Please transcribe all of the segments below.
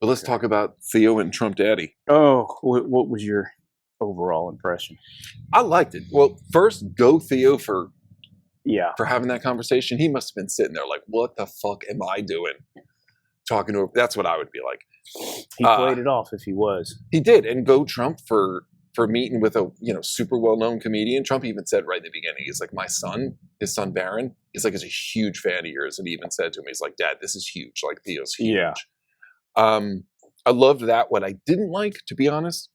But let's talk about Theo and Trump Daddy. Oh, what was your overall impression? I liked it. Well, first, go Theo for Yeah, having that conversation. He must have been sitting there like, what the fuck am I doing? Talking to him. That's what I would be like. he played it off if he was. He did. And go Trump for meeting with a super well-known comedian. Trump even said right in the beginning, he's like, his son Barron, he's like, is a huge fan of yours. And he even said to him, he's like, Dad, this is huge. Like Theo's huge. Yeah. I loved that. What I didn't like, to be honest,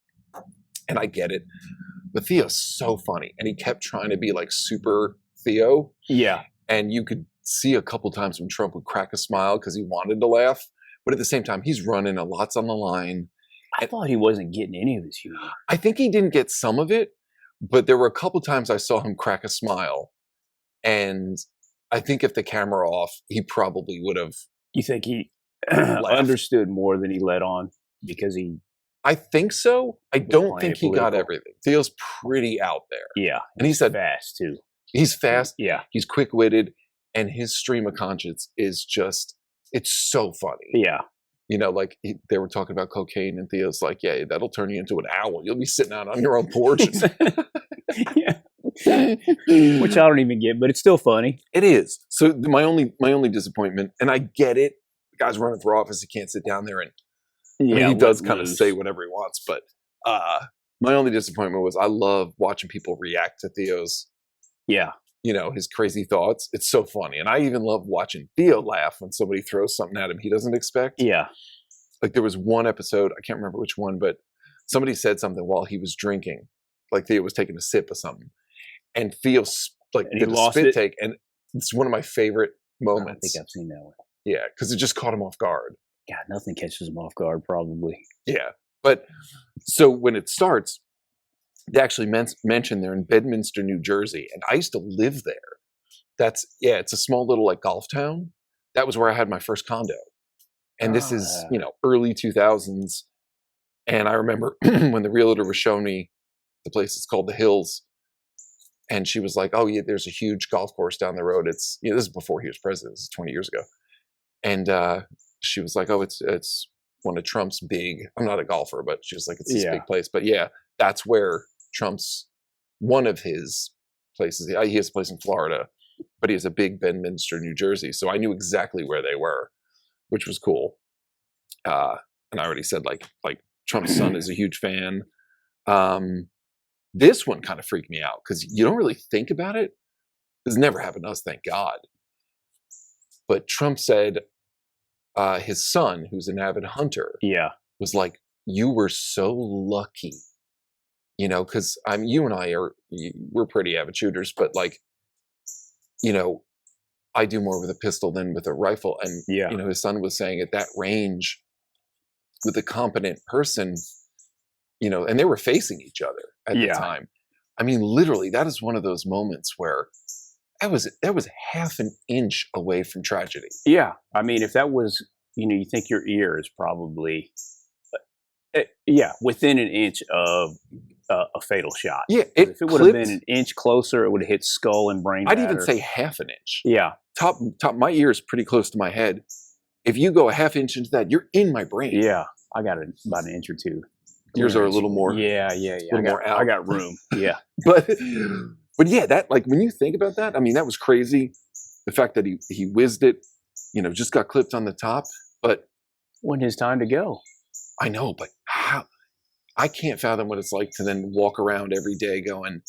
and I get it, but Theo's so funny. And he kept trying to be like super Theo. Yeah. And you could see a couple times when Trump would crack a smile because he wanted to laugh. But at the same time, he's running, a lot's on the line. I thought he wasn't getting any of his humor. I think he didn't get some of it, but there were a couple times I saw him crack a smile. And I think if the camera off, he probably would have. You think he understood more than he let on because he... I think so. I don't think he political. got everything. Theo's pretty out there. Yeah. And he said fast, too. He's fast. Yeah. He's quick-witted. And his stream of conscience is just, it's so funny. Yeah. You know, like they were talking about cocaine, and Theo's like, yeah, that'll turn you into an owl. You'll be sitting out on your own porch. Yeah. Which I don't even get, but it's still funny. It is. So my only disappointment, and I get it, the guy's running for office, he can't sit down there and he does kind of say whatever he wants, but my only disappointment was I love watching people react to Theo's his crazy thoughts. It's so funny. And I even love watching Theo laugh when somebody throws something at him he doesn't expect. Yeah. Like there was one episode, I can't remember which one, but somebody said something while he was drinking. Like Theo was taking a sip of something. And Theo did a spit take. And it's one of my favorite moments. I think I've seen that one. Yeah, because it just caught him off guard. God, nothing catches him off guard, probably. Yeah. But so when it starts, they actually mentioned they're in Bedminster, New Jersey. And I used to live there. It's a small little like golf town. That was where I had my first condo. And this is, early 2000s. And I remember when the realtor was showing me the place, it's called The Hills. And she was like, oh, yeah, there's a huge golf course down the road. It's, this is before he was president. This is 20 years ago. And she was like, oh, it's one of Trump's big, I'm not a golfer, but she was like, it's this big place. But yeah, that's where Trump's, one of his places, he has a place in Florida, but he has a big Bedminster, New Jersey. So I knew exactly where they were, which was cool. And I already said like Trump's son is a huge fan. This one kind of freaked me out because you don't really think about it. This never happened to us, thank God. But Trump said his son, who's an avid hunter, was like, you were so lucky, because you and I we're pretty avid shooters, but like, I do more with a pistol than with a rifle. And, his son was saying at that range with a competent person, and they were facing each other at the time. I mean, literally, that is one of those moments where that was half an inch away from tragedy. Yeah. I mean, if that was, you think your ear is probably, within an inch of a fatal shot. Yeah. If it would have been an inch closer, it would have hit skull and brain I'd matter. even say half an inch. Yeah. Top, my ear is pretty close to my head. If you go a half inch into that, you're in my brain. Yeah. I got about an inch or two. Yours are a little more. Yeah. I got room. Yeah. But yeah, that, like, when you think about that, I mean, that was crazy. The fact that he whizzed it, just got clipped on the top, but when his time to go. I know, but how? I can't fathom what it's like to then walk around every day going,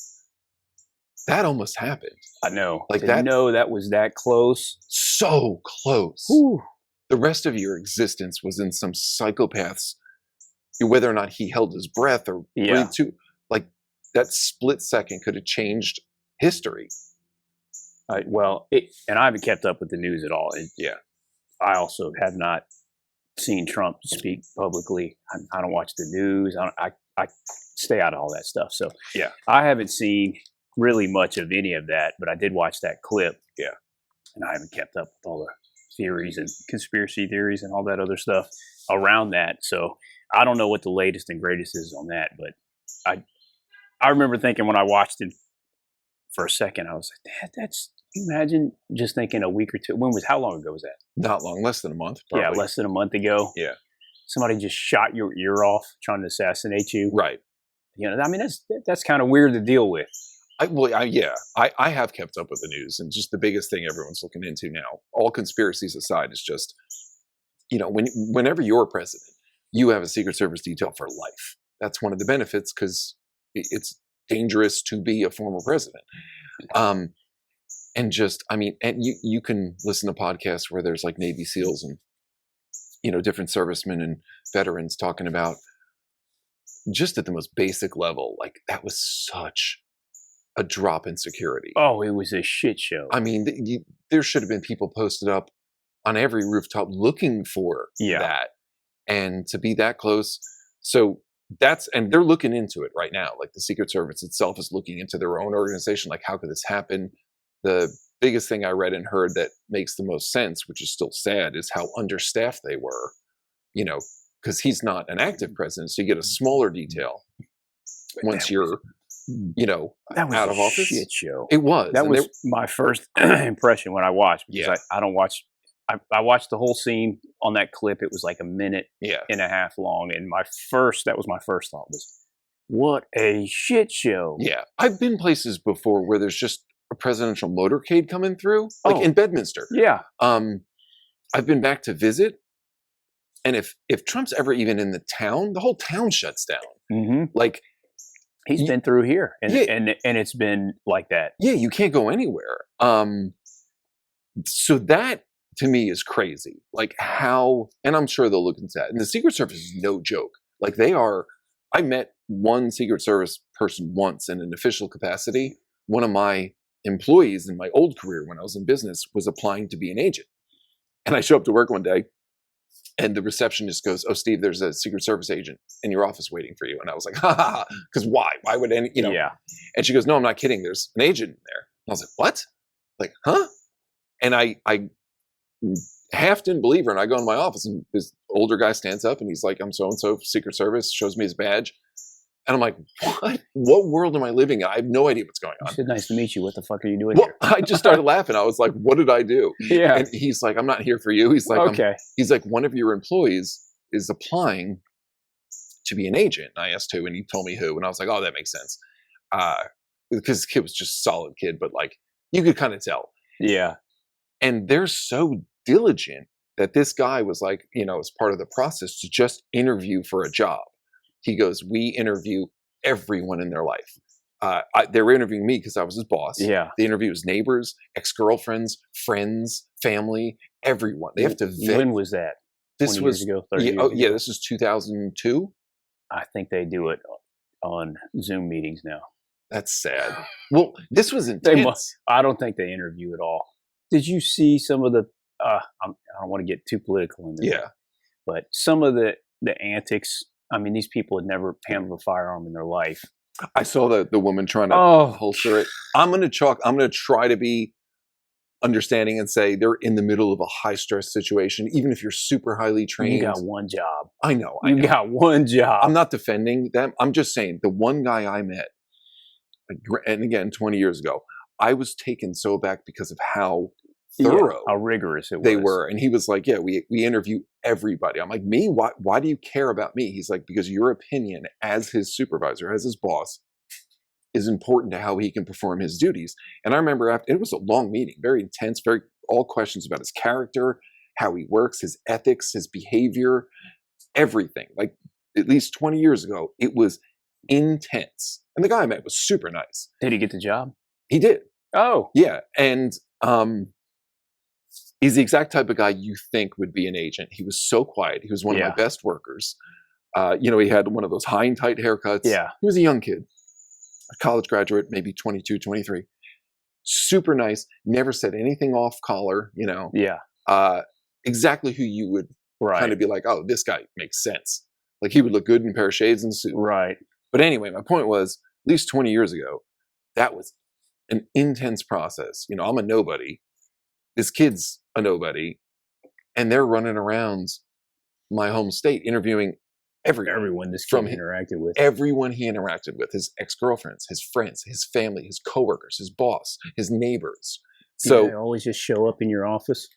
that almost happened. I know. Like to that. know that was that close. So close. Ooh. The rest of your existence was in some psychopath's, whether or not he held his breath or breathed too, like that split second could have changed history. And I haven't kept up with the news at all. I also have not seen Trump speak publicly. I don't watch the news. I stay out of all that stuff. So I haven't seen really much of any of that, but I did watch that clip. Yeah. And I haven't kept up with all the theories and conspiracy theories and all that other stuff around that. So I don't know what the latest and greatest is on that, but I remember thinking when I watched it for a second, I was like, that's, you imagine just thinking a week or two. How long ago was that? Not long, less than a month. Probably. Yeah, less than a month ago. Yeah. somebody just shot your ear off trying to assassinate you. Right. You know, I mean, that's kind of weird to deal with. I have kept up with the news, and just the biggest thing everyone's looking into now, all conspiracies aside, is just, whenever you're president, you have a Secret Service detail for life. That's one of the benefits, because it's dangerous to be a former president. And you can listen to podcasts where there's like Navy SEALs and, different servicemen and veterans talking about, just at the most basic level, like, that was such a drop in security. Oh, it was a shit show. I mean, there should have been people posted up on every rooftop looking for that, and to be that close. So and they're looking into it right now. Like, the Secret Service itself is looking into their own organization. Like, how could this happen? The biggest thing I read and heard that makes the most sense, which is still sad, is how understaffed they were, because he's not an active president. So you get a smaller detail once you're, that was out of office. Shit show. It was. That was my first impression when I watched, because I don't watch. I watched the whole scene on that clip. It was like a minute and a half long. And that was my first thought was, what a shit show. Yeah. I've been places before where there's just a presidential motorcade coming through, like in Bedminster. Yeah. I've been back to visit. And if Trump's ever even in the town, the whole town shuts down. Mm-hmm. Like, he's been through here, and it's been like that. Yeah, you can't go anywhere. So that, to me, is crazy. Like, how, and I'm sure they'll look into that. And the Secret Service is no joke. Like, I met one Secret Service person once in an official capacity. One of my employees in my old career when I was in business was applying to be an agent. And I show up to work one day, and the receptionist goes, "Oh, Steve, there's a Secret Service agent in your office waiting for you." And I was like, ha ha ha, because why? Why would any, Yeah. And she goes, "No, I'm not kidding. There's an agent in there." And I was like, "What?" Like, huh? And I half didn't believe her. And I go in my office, and this older guy stands up, and he's like, "I'm so-and-so, Secret Service," shows me his badge. And I'm like, what? What world am I living in? I have no idea what's going on. He said, "Nice to meet you. What the fuck are you doing Well, here?" I just started laughing. I was like, what did I do? Yeah. And he's like, "I'm not here for you." He's like, okay. He's like, "One of your employees is applying to be an agent." And I asked who, and he told me who. And I was like, oh, that makes sense. Because the kid was just a solid kid, but like, you could kind of tell. Yeah. And they're so diligent that this guy was like, as part of the process to just interview for a job. He goes, "We interview everyone in their life." They were interviewing me because I was his boss. Yeah. They interview his neighbors, ex-girlfriends, friends, family, everyone. They have to vet. When was that? This was years ago, 30 years ago? This is 2002. I think they do it on Zoom meetings now. That's sad. Well, this was intense. I don't think they interview at all. Did you see some of the? I don't want to get too political in this. Yeah. But some of the antics. I mean, these people had never handled a firearm in their life. I saw the woman trying to holster it. I'm going to try to be understanding and say they're in the middle of a high stress situation. Even if you're super highly trained, you got one job. I know. You got one job. I'm not defending them. I'm just saying the one guy I met, and again, 20 years ago, I was taken so back because of how thorough, how rigorous it was. They were. And he was like, "Yeah, we interview everybody." I'm like, "Me? Why do you care about me?" He's like, "Because your opinion as his supervisor, as his boss, is important to how he can perform his duties." And I remember it was a long meeting, very intense, all questions about his character, how he works, his ethics, his behavior, everything. Like, at least 20 years ago, it was intense. And the guy I met was super nice. Did he get the job? He did. Oh. Yeah. And he's the exact type of guy you think would be an agent. He was so quiet. He was one of my best workers. He had one of those high and tight haircuts. Yeah. He was a young kid, a college graduate, maybe 22, 23. Super nice. Never said anything off collar, Yeah. Exactly who you would kind of be like, "Oh, this guy makes sense." Like, he would look good in a pair of shades and a suit. Right. But anyway, my point was, at least 20 years ago, that was an intense process. I'm a nobody. This kid's a nobody. And they're running around my home state interviewing everyone this kid interacted with. Everyone he interacted with, his ex-girlfriends, his friends, his family, his coworkers, his boss, his neighbors. So did they always just show up in your office?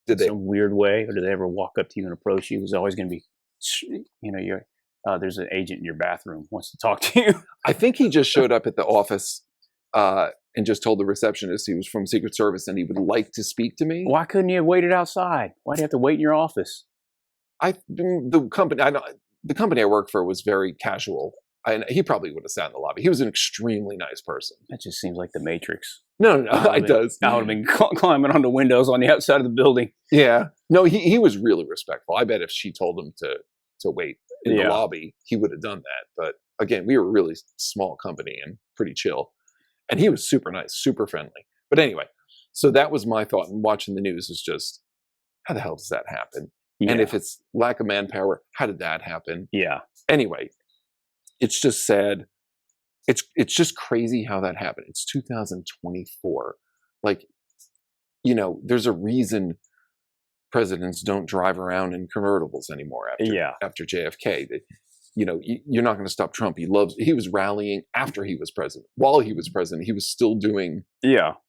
Did they? Some weird way? Or did they ever walk up to you and approach you? It was always going to be you're there's an agent in your bathroom wants to talk to you. I think he just showed up at the office and just told the receptionist he was from Secret Service and he would like to speak to me. Why couldn't you have waited outside? Why'd you have to wait in your office? The company I worked for was very casual. He probably would have sat in the lobby. He was an extremely nice person. That just seems like the Matrix. No, it does. I would have been climbing on the windows on the outside of the building. Yeah. No, he was really respectful. I bet if she told him to wait in the lobby, he would have done that. But again, we were a really small company and pretty chill. And he was super nice, super friendly. But anyway, so that was my thought in watching the news is just, how the hell does that happen? Yeah. And if it's lack of manpower, how did that happen? Yeah. Anyway, it's just sad. It's just crazy how that happened. It's 2024. Like, there's a reason presidents don't drive around in convertibles anymore after JFK. You're not going to stop Trump. He was rallying after he was president. While he was president, he was still doing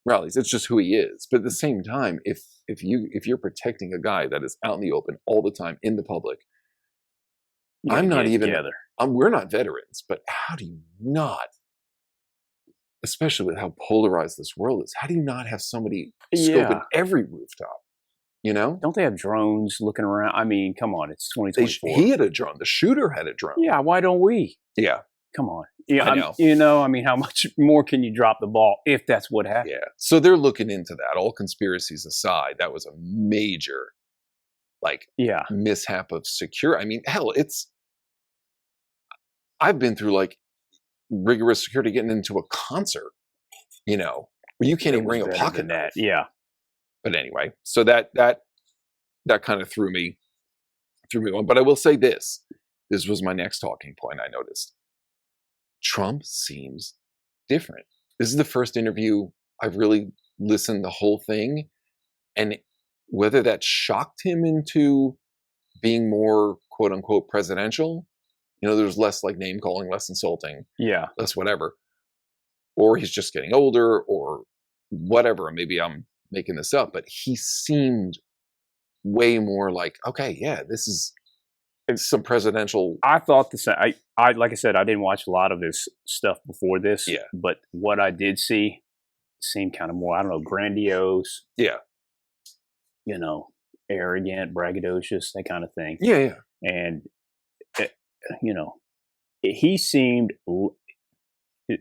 rallies. It's just who he is. But at the same time, if you're protecting a guy that is out in the open all the time in the public, I'm not even together. We're not veterans, but how do you not, especially with how polarized this world is, how do you not have somebody scoping every rooftop? Don't they have drones looking around? I mean, come on, it's 2024. He had a drone. The shooter had a drone. Yeah, why don't we? Yeah. Come on. Yeah, I know. How much more can you drop the ball if that's what happened? Yeah. So they're looking into that. All conspiracies aside, that was a major, mishap of security. I mean, hell, I've been through rigorous security getting into a concert, where you can't even bring a pocket knife. Yeah. But anyway, so that kind of threw me on. But I will say this was my next talking point I noticed. Trump seems different. This is the first interview I've really listened the whole thing. And whether that shocked him into being more quote unquote presidential, there's less name calling, less insulting, less whatever, or he's just getting older or whatever. Maybe I'm making this up, but he seemed way more okay, yeah, this is some presidential. I thought the same. I like I said, I didn't watch a lot of his stuff before this. Yeah. But what I did see seemed kind of more, I don't know, grandiose. Yeah. Arrogant, braggadocious, that kind of thing. Yeah, yeah. And he seemed,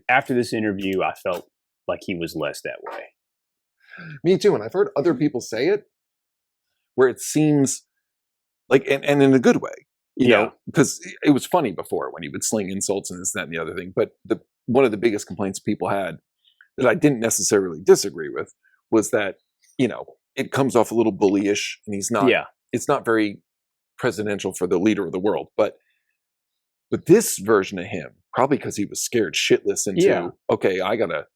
after this interview, I felt like he was less that way. Me too. And I've heard other people say it where it seems and in a good way, because it was funny before when he would sling insults and this, that, and the other thing. But one of the biggest complaints people had that I didn't necessarily disagree with was that, it comes off a little bullyish and he's not, it's not very presidential for the leader of the world. But this version of him, probably because he was scared shitless into, okay, I gotta,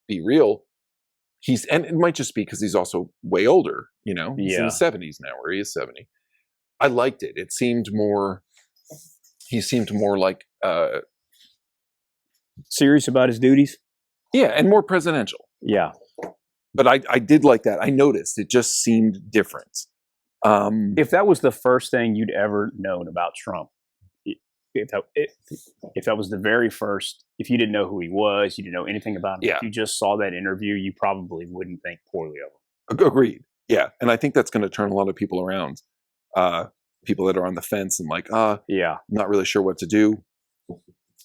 be real. And it might just be because he's also way older, he's in his 70s now, or he is 70. I liked it. He seemed more serious about his duties. Yeah. And more presidential. Yeah. But I did like that. I noticed it just seemed different. If that was the first thing you'd ever known about Trump, if that was the very first, if you didn't know who he was, you didn't know anything about him, if you just saw that interview, you probably wouldn't think poorly of him. Agreed. Yeah. And I think that's going to turn a lot of people around. People that are on the fence and not really sure what to do,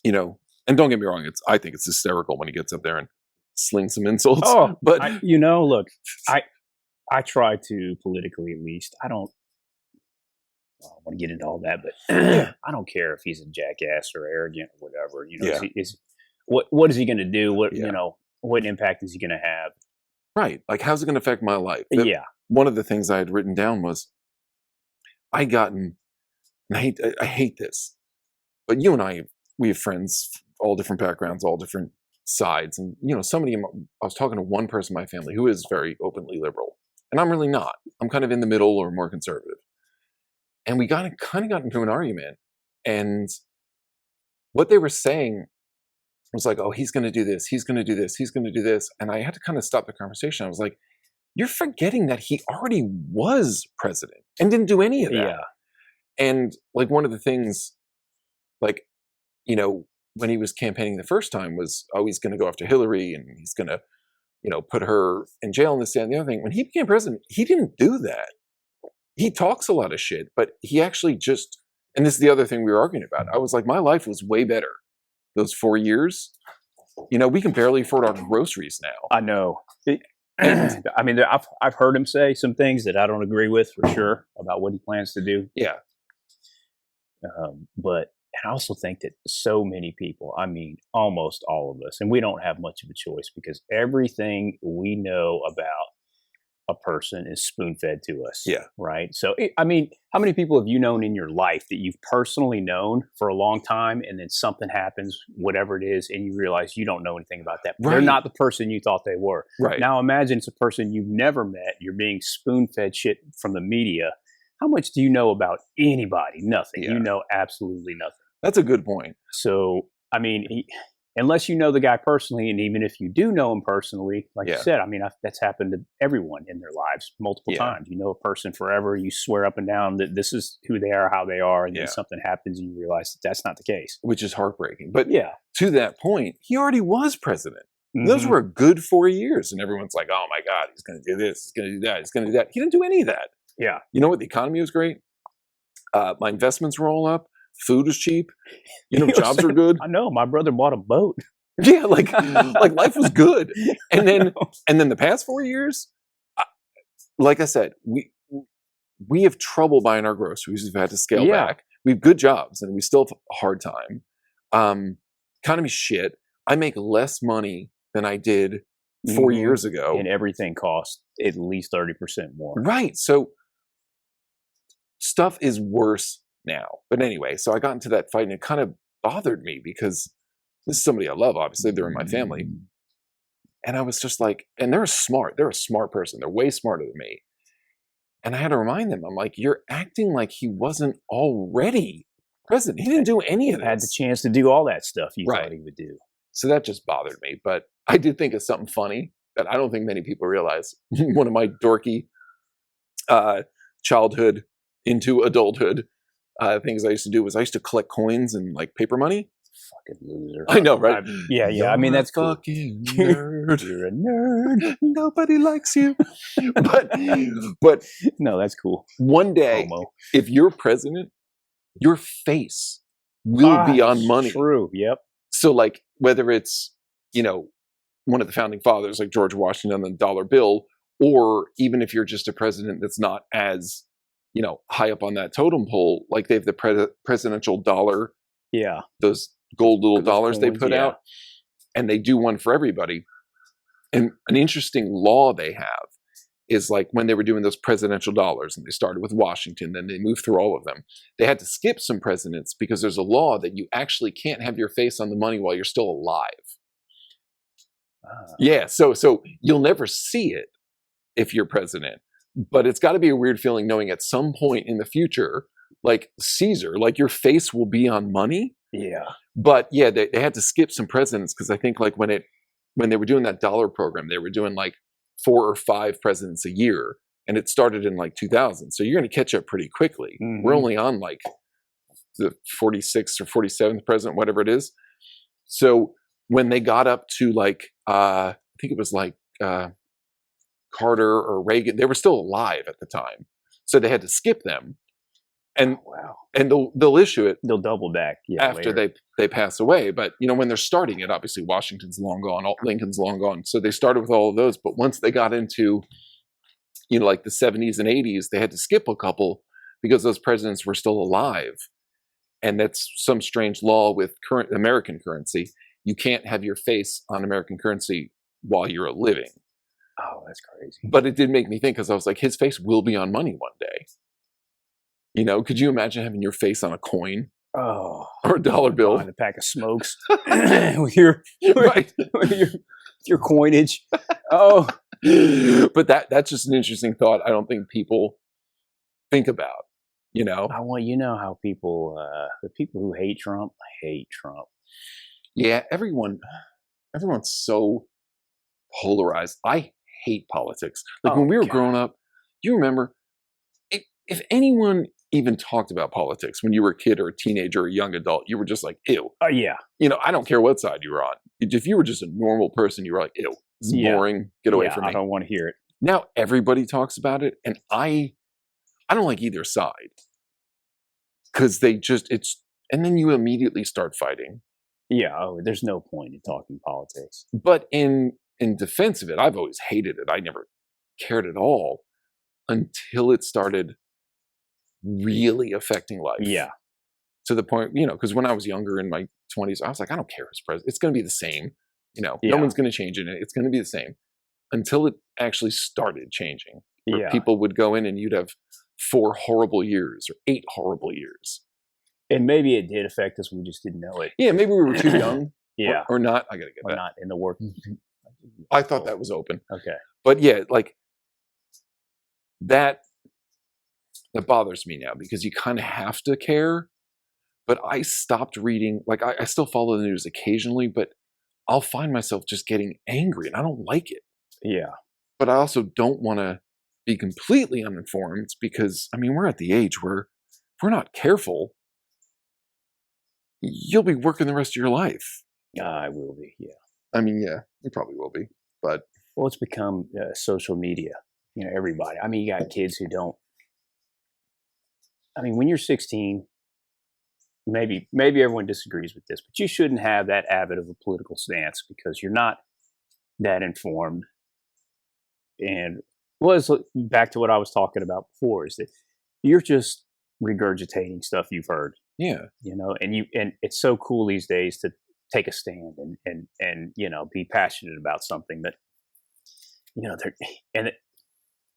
and don't get me wrong. I think it's hysterical when he gets up there and slings some insults. Oh, but look, I try to politically, at least, I don't want to get into all that, but I don't care if he's a jackass or arrogant or whatever. What is he going to do? What impact is he going to have? Right. How's it going to affect my life? One of the things I had written down was I hate this, but you and we have friends, all different backgrounds, all different sides. And, somebody, I was talking to one person in my family who is very openly liberal, and I'm really not. I'm kind of in the middle or more conservative. And we kind of got into an argument, and what they were saying was oh, he's going to do this, he's going to do this, he's going to do this. And I had to kind of stop the conversation. I was like, you're forgetting that he already was president and didn't do any of that. And like one of the things, like, you know, when he was campaigning the first time was, oh, he's going to go after Hillary and he's going to, you know, put her in jail and this and the other thing. When he became president, he didn't do that. He talks a lot of shit, but he actually just, and this is the other thing we were arguing about. I was like, my life was way better those 4 years. You know, we can barely afford our groceries now. I know. And I mean, I've heard him say some things that I don't agree with for sure about what he plans to do. yeah, But I also think that so many people, I mean, almost all of us, and we don't have much of a choice because everything we know about a person is spoon-fed to us. Yeah. Right. So, I mean, how many people have you known in your life that you've personally known for a long time and then something happens, whatever it is, and you realize you don't know anything about that? Right. They're not the person you thought they were. right. Now imagine it's a person you've never met. You're being spoon-fed shit from the media. How much do you know about anybody? Nothing. Yeah. You know absolutely nothing. That's a good point. So, I mean, unless you know the guy personally, and even if you do know him personally, like Yeah. you said, I mean, that's happened to everyone in their lives multiple Yeah. times. You know a person forever, you swear up and down that this is who they are, how they are, and Yeah. then something happens and you realize that that's not the case. Which is heartbreaking. But Yeah. to that point, he already was president. Those Mhm. were a good 4 years. And everyone's like, oh my God, he's going to do this, he's going to do that, he's going to do that. He didn't do any of that. Yeah. You know what? The economy was great. My investments were all up. Food was cheap. You know, He was jobs were saying, good. I know. My brother bought a boat. Yeah, like life was good. And then the past 4 years, like I said, we have trouble buying our groceries. We've had to scale Yeah. back. We have good jobs, and we still have a hard time. Economy's shit. I make less money than I did 4 Mhm. years ago. And everything costs at least 30% more. Right. So stuff is worse now. But anyway, so I got into that fight, and it kind of bothered me because this is somebody I love. Obviously, they're in my family. And I was just like, and they're smart. They're a smart person. They're way smarter than me. And I had to remind them, I'm like, you're acting like he wasn't already president. He didn't do any of this. Had the chance to do all that stuff you Right. thought he would do. So that just bothered me. But I did think of something funny that I don't think many people realize. One of my dorky childhood into adulthood things I used to do was I used to collect coins and like paper money. Fucking loser. I know, right? Yeah. I mean, You're that's a cool. fucking nerd. You're a nerd. Nobody likes you. but No, that's cool. one day, Homo. if you're president, your face will be on money. True. Yep. So like whether it's, you know, one of the founding fathers like George Washington, the dollar bill, or even if you're just a president that's not as, you know, high up on that totem pole, like they have the presidential dollar, Yeah. those gold little Those dollars they coins, put yeah. out, and they do one for everybody. And an interesting law they have is like when they were doing those presidential dollars, and they started with Washington, then they moved through all of them. They had to skip some presidents because there's a law that you actually can't have your face on the money while you're still alive. Yeah, so you'll never see it if you're president, but it's got to be a weird feeling knowing at some point in the future, like Caesar, like your face will be on money. Yeah. But yeah, they had to skip some presidents because I think like when they were doing that dollar program, they were doing like 4 or 5 presidents a year, and it started in like 2000. So you're going to catch up pretty quickly. Mhm. We're only on like the 46th or 47th president, whatever it is. So when they got up to like, I think it was like Carter or Reagan, they were still alive at the time. So they had to skip them. And Wow. and they'll issue it They'll double back after later. they pass away. But you know, when they're starting it, obviously Washington's long gone, Lincoln's long gone. So they started with all of those. But once they got into, you know, like the 70s and 80s, they had to skip a couple because those presidents were still alive. And that's some strange law with current American currency. You can't have your face on American currency while you're living. Oh, that's crazy. But it did make me think, because I was like, his face will be on money one day. You know, could you imagine having your face on a coin Oh. or a dollar bill? Behind a pack of smokes with your Right. with your coinage. Oh. But that's just an interesting thought. I don't think people think about, you know? You know how people, the people who hate Trump. Yeah, everyone's so polarized. I hate politics. Like when we were growing up, you remember, if anyone even talked about politics when you were a kid or a teenager or a young adult. You were just like, ew. Yeah. I don't care what side you were on. If you were just a normal person, you were like, ew, this is Yeah. boring. Get away Yeah, from I me. don't want to hear it. Now everybody talks about it, and I don't like either side because and then you immediately start fighting. Yeah. Oh, there's no point in talking politics. But in defense of it, I've always hated it. I never cared at all until it started really affecting life. Yeah. To the point, because when I was younger in my 20s, I was like, I don't care who's president. It's going to be the same. No Yeah. one's going to change it. It's going to be the same until it actually started changing. Where Yeah. people would go in and you'd have 4 horrible years or 8 horrible years. And maybe it did affect us. We just didn't know it. Yeah, maybe we were too young. Yeah. Or not. I got to get Or that. not in the work. I thought that was open. Okay. But yeah, like that bothers me now because you kind of have to care. But I stopped reading. Like I still follow the news occasionally, but I'll find myself just getting angry and I don't like it. Yeah. But I also don't want to be completely uninformed because, we're at the age where if we're not careful, you'll be working the rest of your life. I will be. Yeah. Yeah, you probably will be. But well, it's become social media. Everybody. You got kids who don't. When you're 16, maybe everyone disagrees with this, but you shouldn't have that avid of a political stance because you're not that informed. And back to what I was talking about before is that you're just regurgitating stuff you've heard. Yeah. And it's so cool these days to take a stand and be passionate about something that,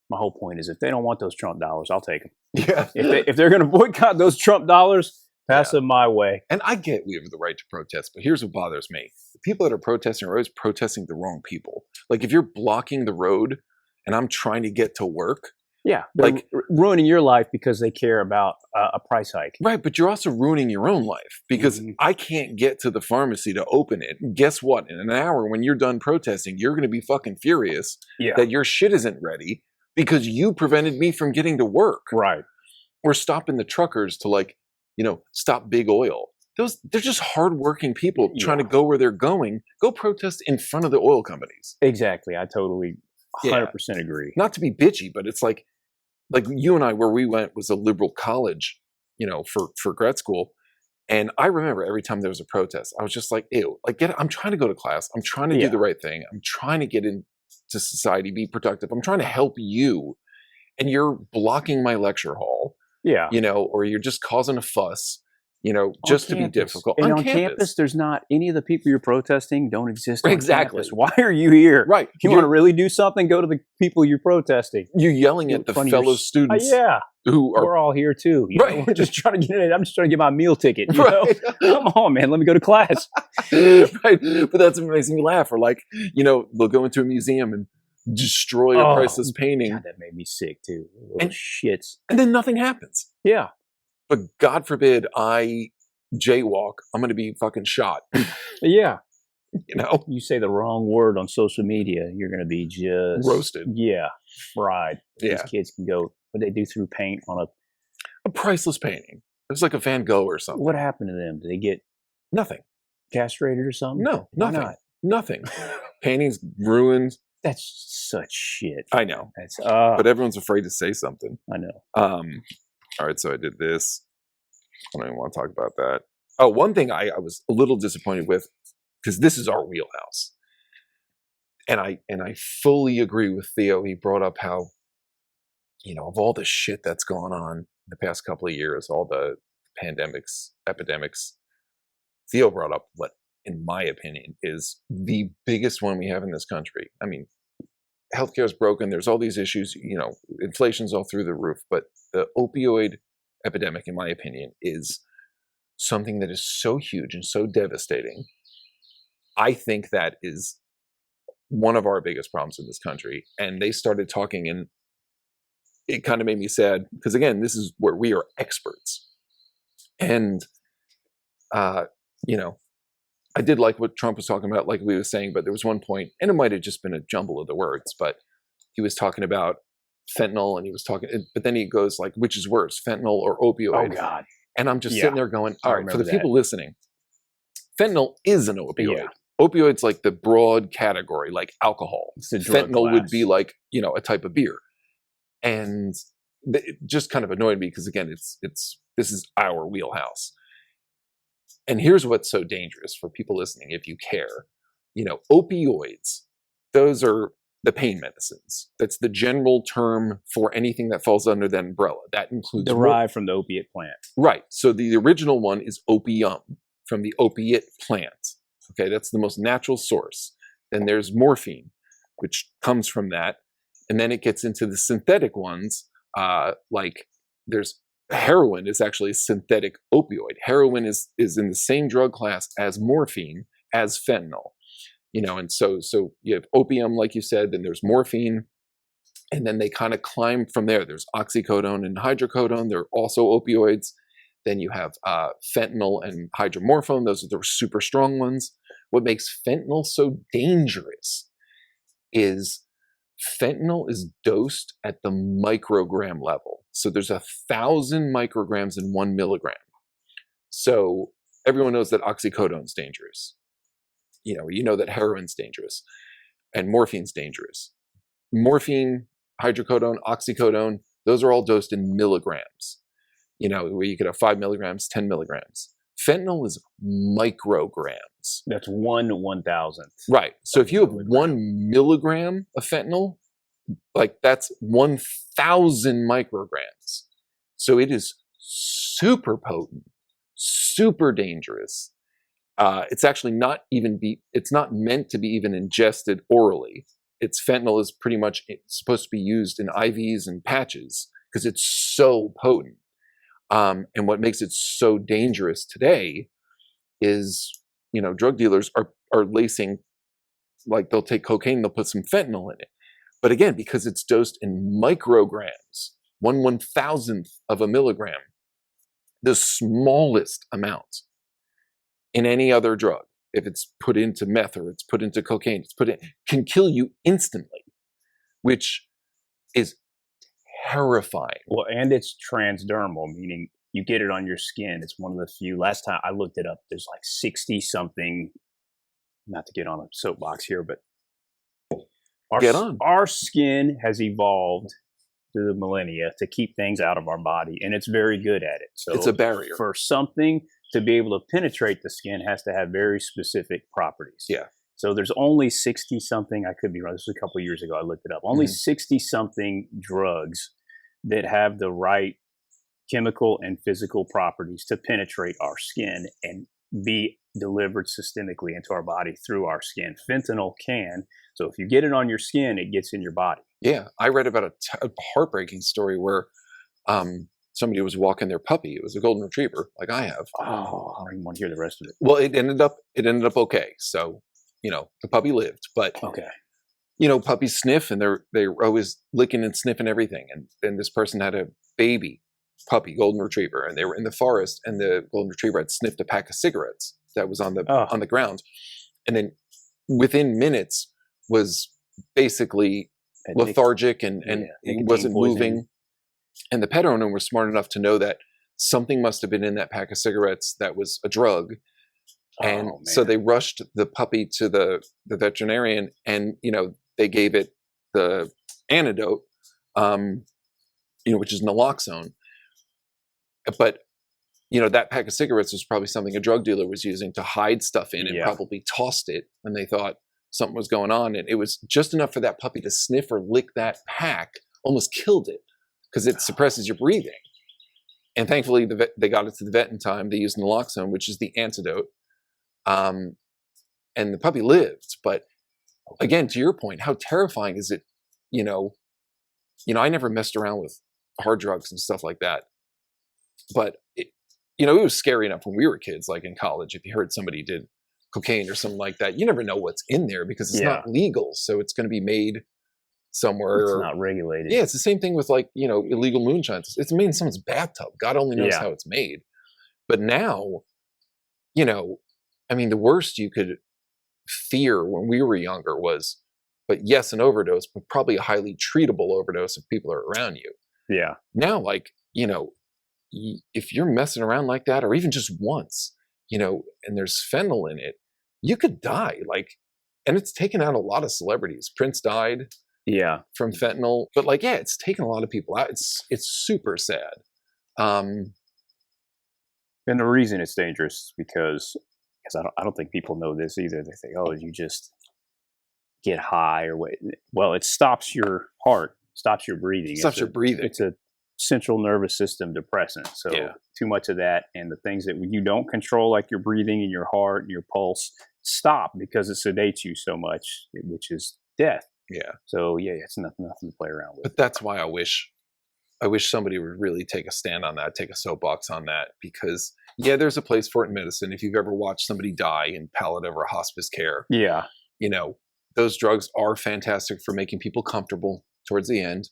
my whole point is if they don't want those Trump dollars, I'll take them. Yeah. If they're going to boycott those Trump dollars, pass them my way. And I get we have the right to protest, but here's what bothers me. The people that are protesting are always protesting the wrong people. Like if you're blocking the road and I'm trying to get to work. Yeah. Like ruining your life because they care about a price hike. Right. But you're also ruining your own life because I can't get to the pharmacy to open it. And guess what? In an hour, when you're done protesting, you're going to be fucking furious that your shit isn't ready because you prevented me from getting to work. Right. Or stopping the truckers to stop big oil. They're just hardworking people trying to go where they're going. Go protest in front of the oil companies. Exactly. I totally 100% agree. Not to be bitchy, but it's like you and I, where we went was a liberal college, for grad school. And I remember every time there was a protest, I was just like, ew, I'm trying to go to class. I'm trying to do the right thing. I'm trying to get into society, be productive. I'm trying to help you. And you're blocking my lecture hall. Yeah. Or you're just causing a fuss, just to be difficult. And on campus, there's not any of the people you're protesting don't exist. Exactly. Campus. Why are you here? Right. You want to really do something? Go to the people you're protesting. You're yelling at the fellow students. Who are. We're all here too. Right. We're just trying to get in. I'm just trying to get my meal ticket. Right. Come on, man. Let me go to class. Right. But that's what makes me laugh. Or they'll go into a museum and destroy a priceless painting. God, that made me sick too. And shits. And then nothing happens. Yeah. But God forbid I jaywalk, I'm going to be fucking shot. Yeah. You say the wrong word on social media, you're going to be just roasted. Yeah. Fried. Yeah. These kids can go, what they do through paint on a priceless painting. It was like a Van Gogh or something. What happened to them? Did they get nothing castrated or something? No, nothing. Why not? Nothing. Paintings ruined. That's such shit. I know. That's but everyone's afraid to say something. I know. All right, so I did this. I don't even want to talk about that. Oh, one thing I was a little disappointed with, because this is our wheelhouse. And I fully agree with Theo. He brought up how, of all the shit that's gone on in the past couple of years, all the pandemics, epidemics, Theo brought up what, in my opinion, is the biggest one we have in this country. Healthcare is broken. There's all these issues, inflation's all through the roof. But the opioid epidemic, in my opinion, is something that is so huge and so devastating. I think that is one of our biggest problems in this country. And they started talking, and it kind of made me sad because, again, this is where we are experts. And, I did like what Trump was talking about, like we were saying, but there was one point, and it might have just been a jumble of the words, but he was talking about fentanyl, and he was talking, but then he goes like, which is worse, fentanyl or Oh opioid? God. And I'm just Yeah. sitting there going, I all right, for the remember people listening, fentanyl is an opioid. Yeah. Opioid's like the broad category, like alcohol. It's a drug Fentanyl would class. be like, a type of beer. And it just kind of annoyed me because, again, this is our wheelhouse. And here's what's so dangerous for people listening, if you care. Opioids, those are the pain medicines. That's the general term for anything that falls under that umbrella. That includes derived from the opiate plant. Right. So the original one is opium, from the opiate plant. Okay, that's the most natural source. Then there's morphine, which comes from that. And then it gets into the synthetic ones, like there's heroin is actually a synthetic opioid. Heroin is in the same drug class as morphine, as fentanyl. And so you have opium, like you said, then there's morphine, and then they kind of climb from there. There's oxycodone and hydrocodone. They're also opioids. Then you have fentanyl and hydromorphone. Those are the super strong ones. What makes fentanyl so dangerous is fentanyl is dosed at the microgram level. So there's 1,000 micrograms in 1 milligram. So everyone knows that oxycodone is dangerous. You know that heroin's dangerous and morphine's dangerous. Morphine, hydrocodone, oxycodone, those are all dosed in milligrams. Where you could have 5 milligrams, 10 milligrams. Fentanyl is micrograms. That's 1/1000th. Right. So if you have 1 milligram of fentanyl, like that's 1,000 micrograms. So it is super potent, super dangerous. It's actually it's not meant to be even ingested orally. Fentanyl is pretty much supposed to be used in IVs and patches because it's so potent. And what makes it so dangerous today is, drug dealers are lacing, like they'll take cocaine, they'll put some fentanyl in it. But again, because it's dosed in micrograms, 1/1000th of a milligram, the smallest amount in any other drug, if it's put into meth or it's put into cocaine, can kill you instantly, which is terrifying. Well, and it's transdermal, meaning you get it on your skin. It's one of the few. Last time I looked it up, there's like 60 something. Not to get on a soapbox here, but our skin has evolved through the millennia to keep things out of our body, and it's very good at it. So it's a barrier. For something to be able to penetrate the skin has to have very specific properties. Yeah. So there's only 60 something, I could be wrong, this was a couple of years ago, I looked it up, only 60 something drugs that have the right chemical and physical properties to penetrate our skin and be delivered systemically into our body through our skin. Fentanyl can. So if you get it on your skin, it gets in your body. Yeah. I read about a heartbreaking story where somebody was walking their puppy. It was a golden retriever, like I have. Oh, I don't even want to hear the rest of it. Well, it ended up okay. So, the puppy lived, but okay. Puppies sniff, and they're always licking and sniffing everything. And then this person had a baby puppy golden retriever, and they were in the forest, and the golden retriever had sniffed a pack of cigarettes that was on the ground, and then within minutes was basically lethargic and he wasn't moving. And the pet owner was smart enough to know that something must have been in that pack of cigarettes that was a drug. And so they rushed the puppy to the veterinarian, and they gave it the antidote, which is naloxone. But that pack of cigarettes was probably something a drug dealer was using to hide stuff in, and probably tossed it when they thought something was going on. And it was just enough for that puppy to sniff or lick that pack, almost killed it, because it suppresses your breathing. And thankfully, they got it to the vet in time. They used naloxone, which is the antidote. And the puppy lived. But again, to your point, how terrifying is it? I never messed around with hard drugs and stuff like that. But it was scary enough when we were kids, like in college. If you heard somebody did cocaine or something like that, you never know what's in there because it's not legal. So it's going to be made somewhere. It's not regulated. Yeah, it's the same thing with illegal moonshine. It's made in someone's bathtub. God only knows how it's made. But now, the worst you could fear when we were younger was but yes, an overdose, but probably a highly treatable overdose if people are around you. Yeah. Now, like, if you're messing around like that, or even just once, and there's fentanyl in it, you could die. Like, and it's taken out a lot of celebrities. Prince died Yeah. from fentanyl, but like, yeah, it's taken a lot of people out. It's super sad. And the reason it's dangerous is because I don't think people know this either. They think, oh, you just get high or what? Well, it stops your heart, stops your breathing. Stops your breathing. It's a central nervous system depressant. So Yeah. too much of that, and the things that you don't control, like your breathing and your heart and your pulse, stop because it sedates you so much, which is death. Yeah. So yeah, it's nothing to play around with. But that's why I wish somebody would really take a stand on that, take a soapbox on that, because yeah, there's a place for it in medicine. If you've ever watched somebody die in palliative or hospice care, Yeah. Those drugs are fantastic for making people comfortable towards the end,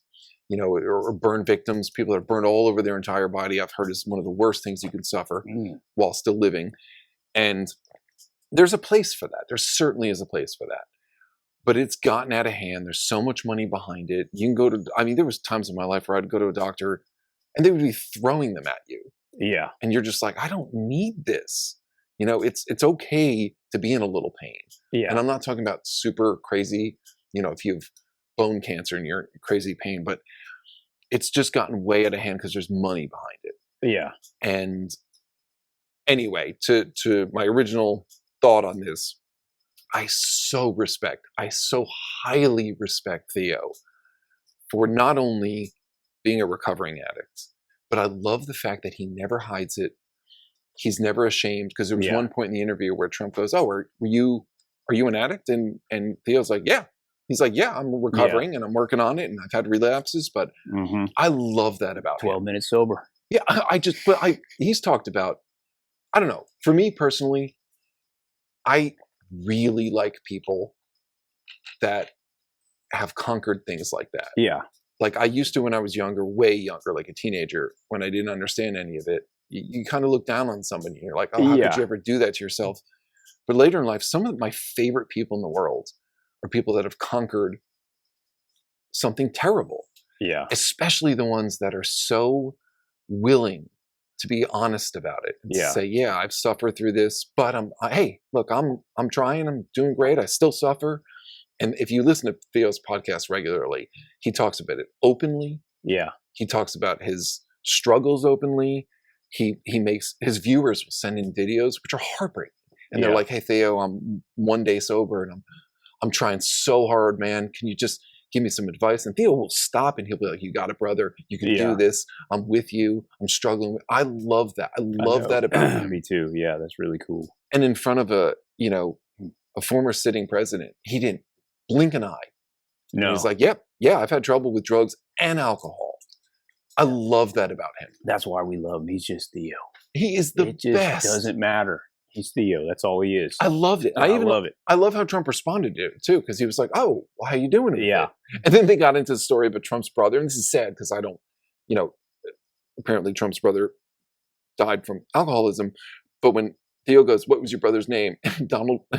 or burn victims, people that are burned all over their entire body. I've heard is one of the worst things you can suffer while still living. And there's a place for that. There certainly is a place for that. But it's gotten out of hand. There's so much money behind it. You can go to, there was times in my life where I'd go to a doctor and they would be throwing them at you. Yeah. And you're just like, I don't need this. It's okay to be in a little pain. Yeah. And I'm not talking about super crazy, if you have bone cancer and you're in crazy pain, but it's just gotten way out of hand because there's money behind it. Yeah. And anyway, to my original thought on this, I so highly respect Theo for not only being a recovering addict, but I love the fact that he never hides it. He's never ashamed, because there was one point in the interview where Trump goes, "Oh, are you an addict?" And Theo's like, "Yeah." He's like, "Yeah, I'm recovering and I'm working on it and I've had relapses," but I love that about 12 minutes sober. Yeah, he's talked about, I don't know, for me personally, I really like people that have conquered things like that. Yeah. Like I used to when I was younger, way younger, like a teenager, when I didn't understand any of it. You kind of look down on somebody and you're like, oh, how could you ever do that to yourself? But later in life, some of my favorite people in the world are people that have conquered something terrible. Yeah. Especially the ones that are so willing to be honest about it and say, yeah, I've suffered through this, but hey, look, I'm trying, I'm doing great. I still suffer. And if you listen to Theo's podcast regularly, he talks about it openly. Yeah. He talks about his struggles openly. He makes his viewers will send in videos, which are heartbreaking. And they're like, hey, Theo, I'm one day sober and I'm trying so hard, man. Can you just give me some advice? And Theo will stop and he'll be like, you got it, brother. You can do this. I'm with you. I'm struggling. I love that. I love that about him. Me too. Yeah, that's really cool. And in front of a former sitting president, he didn't blink an eye. No. And he's like, yeah, I've had trouble with drugs and alcohol. I love that about him. That's why we love him. He's just Theo. He is the best. It just doesn't matter. He's Theo. That's all he is. I loved it. I love it. I love how Trump responded to it too, because he was like, "Oh, well, how you doing?" Yeah. And then they got into the story about Trump's brother, and this is sad because I don't, apparently Trump's brother died from alcoholism. But when Theo goes, "What was your brother's name?" And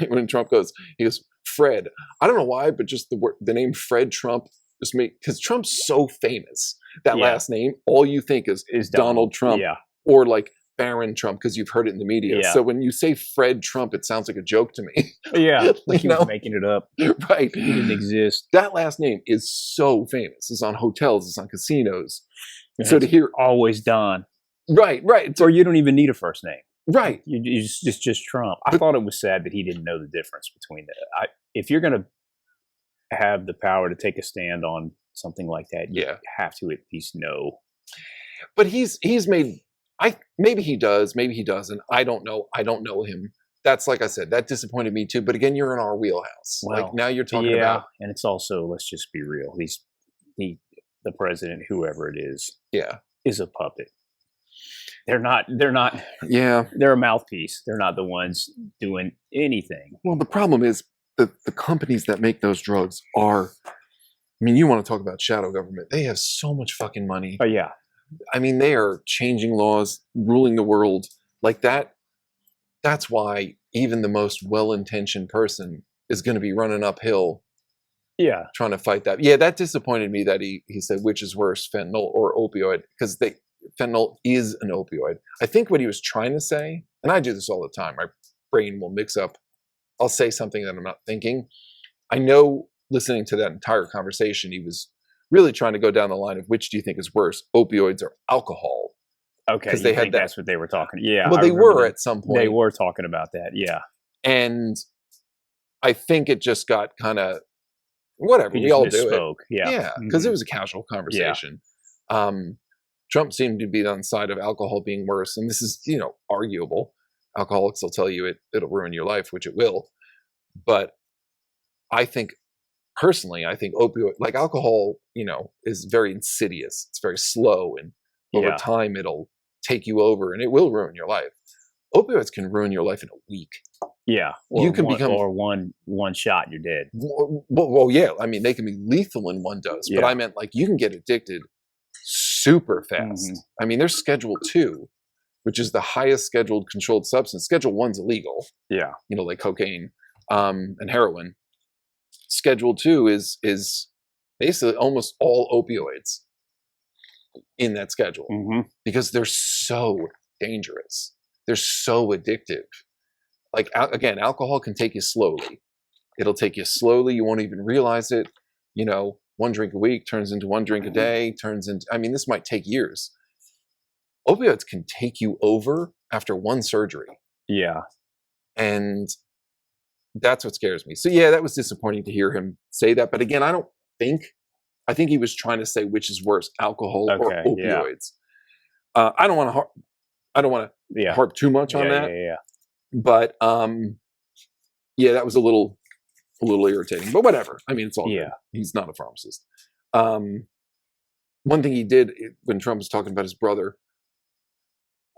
when Trump goes, he goes, "Fred." I don't know why, but just the name Fred Trump just because Trump's so famous. That last name, all you think is Donald Trump, or like Barron Trump, because you've heard it in the media. Yeah. So when you say Fred Trump, it sounds like a joke to me. Yeah, like he was making it up. Right. He didn't exist. That last name is so famous. It's on hotels. It's on casinos. And so to hear always Don. Right. Or you don't even need a first name. Right. You just Trump. I thought it was sad that he didn't know the difference between that. If you're going to have the power to take a stand on something like that, you have to at least know. But he's made, maybe he does, maybe he doesn't. I don't know. I don't know him. That's, like I said, that disappointed me too. But again, you're in our wheelhouse. Well, like now you're talking about, and it's also, let's just be real. The president, whoever it is a puppet. They're not. Yeah. They're a mouthpiece. They're not the ones doing anything. Well, the problem is the companies that make those drugs are, I mean, you want to talk about shadow government. They have so much fucking money. Oh, yeah. I mean, they are changing laws, ruling the world like that. That's why even the most well-intentioned person is going to be running uphill Yeah. trying to fight that. Yeah, that disappointed me that he said which is worse, fentanyl or opioid, because fentanyl is an opioid. I think what he was trying to say, and I do this all the time, my brain will mix up. I'll say something that I'm not thinking. I know listening to that entire conversation, he was really trying to go down the line of which do you think is worse, opioids or alcohol? Okay. Because You they had think that. that's what they were talking? Yeah. Well, I they remember were them. at some They point, were talking about that. Yeah. and I think it just got kind of whatever. He We just all do it. misspoke. Yeah. Yeah, because it was a casual Yeah. conversation. Trump seemed to be on the side of alcohol being worse, and this is arguable. Alcoholics will tell you it'll ruin your life, which it will. But I think personally, I think opioid, like alcohol, is very insidious. It's very slow, and over Yeah. time, it'll take you over, and it will ruin your life. Opioids can ruin your life in a week. Yeah. You can become one shot, you're dead. well, yeah. I mean, they can be lethal in one dose, but Yeah. I meant like you can get addicted super fast. Mhm. I mean, there's Schedule 2, which is the highest scheduled controlled substance. Schedule 1's illegal, Yeah. like cocaine and heroin. Schedule 2 is basically almost all opioids in that schedule Mhm. because they're so dangerous. They're so addictive. Like again, alcohol can take you slowly. It'll take you slowly. You won't even realize it. One drink a week turns into one drink a day, this might take years. Opioids can take you over after one surgery. Yeah. And that's what scares me. So yeah, that was disappointing to hear him say that. But again, I think he was trying to say which is worse, alcohol or Okay, yeah. opioids. I don't want to Yeah. harp too much on that. Yeah. But yeah, that was a little irritating, but whatever. I mean, it's all good. He's not a pharmacist. One thing he did when Trump was talking about his brother,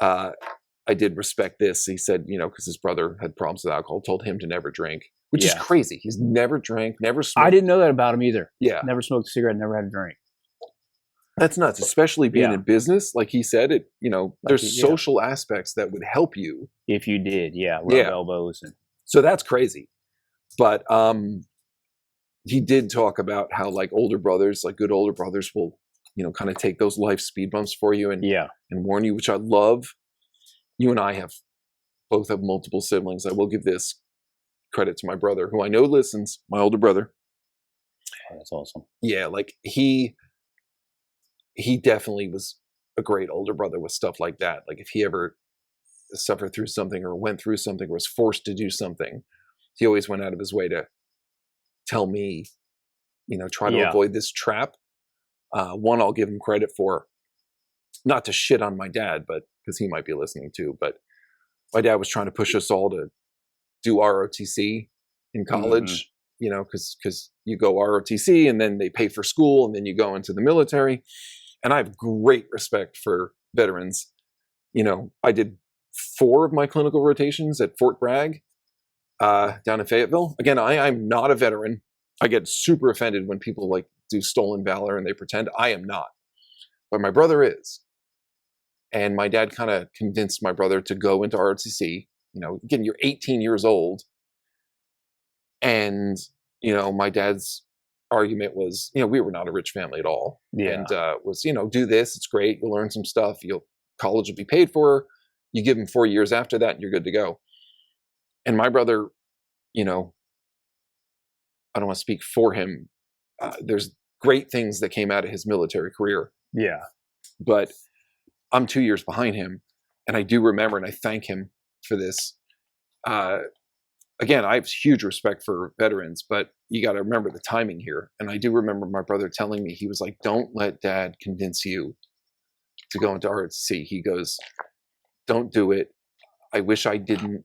I did respect this. He said, because his brother had problems with alcohol, told him to never drink, which is crazy. He's never drank, never smoked. I didn't know that about him either. Yeah. Never smoked a cigarette, never had a drink. That's nuts, especially being in business. Like he said, there's social aspects that would help you. If you did, rub elbows. So that's crazy. But he did talk about how like older brothers, like good older brothers will, kind of take those life speed bumps for you and warn you, which I love. You and I both have multiple siblings. I will give this credit to my brother, who I know listens, my older brother. Oh, that's awesome. Yeah, like he definitely was a great older brother with stuff like that. Like if he ever suffered through something or went through something or was forced to do something, he always went out of his way to tell me, try to avoid this trap. One, I'll give him credit for, not to shit on my dad, but because he might be listening too, but my dad was trying to push us all to do ROTC in college, because you go ROTC and then they pay for school and then you go into the military. And I have great respect for veterans. I did 4 of my clinical rotations at Fort Bragg down in Fayetteville. Again, I'm not a veteran. I get super offended when people like do stolen valor and they pretend. I am not. But my brother is. And my dad kind of convinced my brother to go into ROTC. Again, you're 18 years old. And, my dad's argument was, we were not a rich family at all. Yeah. And was, do this. It's great. You'll learn some stuff. College will be paid for. You give him 4 years after that and you're good to go. And my brother, I don't want to speak for him. There's great things that came out of his military career. Yeah. But I'm 2 years behind him. And I do remember, and I thank him for this. Again, I have huge respect for veterans, but you got to remember the timing here. And I do remember my brother telling me, he was like, don't let dad convince you to go into ROTC. He goes, don't do it. I wish I didn't,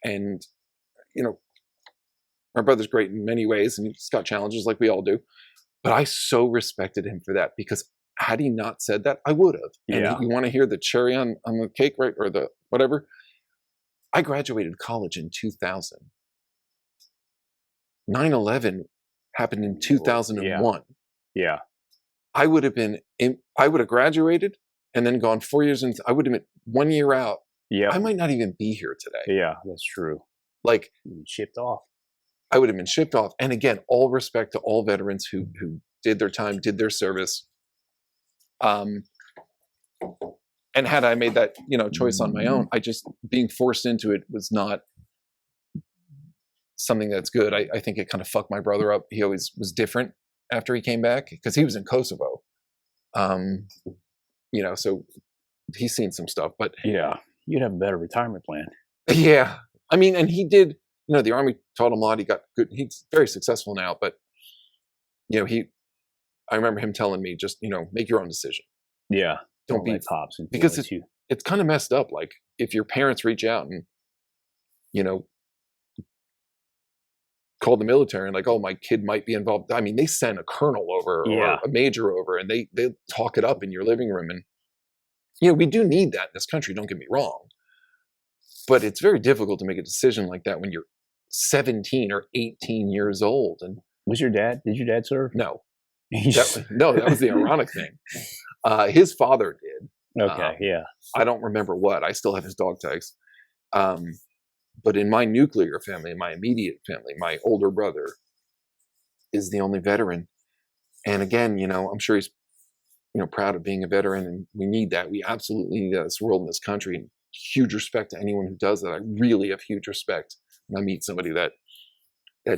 and, my brother's great in many ways and he's got challenges like we all do. But I so respected him for that because had he not said that, I would have. And you want to hear the cherry on the cake, right? Or the whatever. I graduated college in 2000. 9/11 happened in 2001. Yeah. I would have graduated and then gone 4 years I would have been 1 year out. Yeah. I might not even be here today. Yeah, that's true. Like shipped off. I would have been shipped off. And again, all respect to all veterans who did their time, did their service. And had I made that, choice on my own, being forced into it was not something that's good. I think it kind of fucked my brother up. He always was different after he came back because he was in Kosovo. So he's seen some stuff, but yeah, you'd have a better retirement plan. Yeah. I mean, and he did, the Army taught him a lot. He got good. He's very successful now, but I remember him telling me just, make your own decision. Yeah. Don't be let pops because it's kind of messed up. Like if your parents reach out and, call the military and like, oh, my kid might be involved. I mean, they send a colonel over or a major over and they talk it up in your living room. And, we do need that in this country. Don't get me wrong. But it's very difficult to make a decision like that when you're 17 or 18 years old. And did your dad serve? No. That was the ironic thing. His father did. Okay, yeah. I don't remember what. I still have his dog tags. But in my nuclear family, my immediate family, my older brother is the only veteran. And again, I'm sure he's, proud of being a veteran, and we need that. We absolutely need that in this world, in this country. And huge respect to anyone who does that. I really have huge respect when I meet somebody that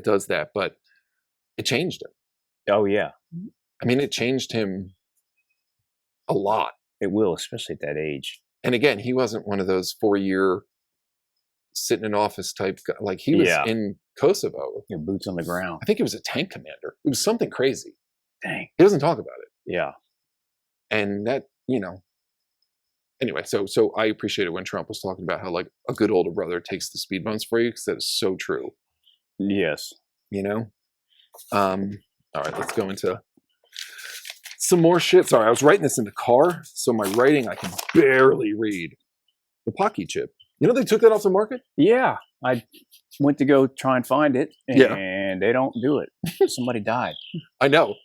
does that. But it changed him. Oh yeah. I mean, it changed him a lot. It will, especially at that age. And again, he wasn't one of those 4-year sitting in office type guy. Like he was in Kosovo. Your boots on the ground. I think he was a tank commander. It was something crazy. Dang. He doesn't talk about it. Yeah. And that, anyway, so I appreciated when Trump was talking about how like a good older brother takes the speed bumps for you, because that is so true. Yes. All right, let's go into some more shit. Sorry, I was writing this in the car, so my writing I can barely read. The Pocky chip. They took that off the market? Yeah. I went to go try and find it, and they don't do it. Somebody died. I know.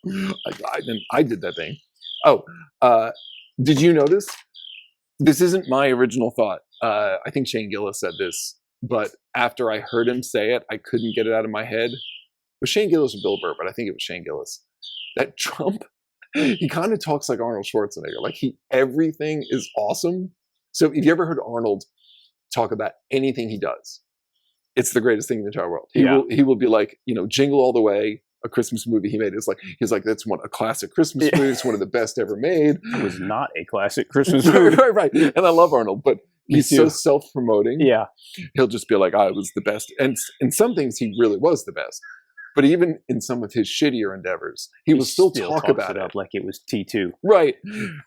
I did that thing. Oh, did you notice? This isn't my original thought. I think Shane Gillis said this, but after I heard him say it, I couldn't get it out of my head. It was Shane Gillis or Bill Burr, but I think it was Shane Gillis. That Trump, he kind of talks like Arnold Schwarzenegger. Like everything is awesome. So if you ever heard Arnold talk about anything he does, it's the greatest thing in the entire world. He will be like, Jingle All the Way, a Christmas movie he made. He's like, that's a classic Christmas movie. It's one of the best ever made. It was not a classic Christmas movie. right. And I love Arnold, but he's so self-promoting. Yeah. He'll just be like, I was the best. And in some things, he really was the best. But even in some of his shittier endeavors, he will still talk about it like it was T2. Right.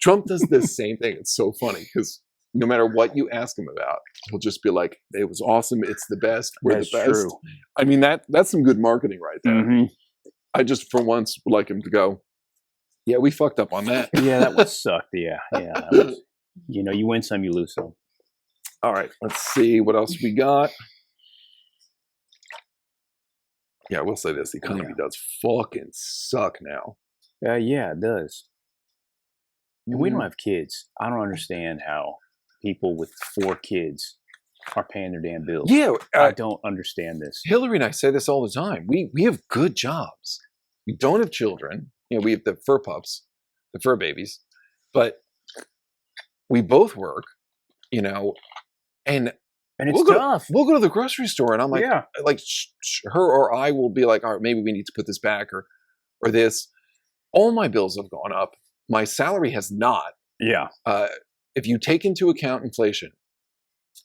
Trump does the same thing. It's so funny because no matter what you ask him about, he'll just be like, it was awesome. It's the best. We're the best. True. I mean, that's some good marketing right there. Mm-hmm. I just, for once, would like him to go, yeah, we fucked up on that. Yeah, that would suck. Yeah. That was, you win some, you lose some. All right. Let's see what else we got. Yeah, I will say this. The economy does fucking suck now. Yeah, it does. And we don't have kids. I don't understand how people with 4 kids are paying their damn bills. Yeah. I don't understand this. Hillary and I say this all the time. We have good jobs. We don't have children. We have the fur pups, the fur babies. But we both work, and it's tough. We'll go to the grocery store, and I'm like, her or I will be like, all right, maybe we need to put this back or this. All my bills have gone up. My salary has not. Yeah. If you take into account inflation,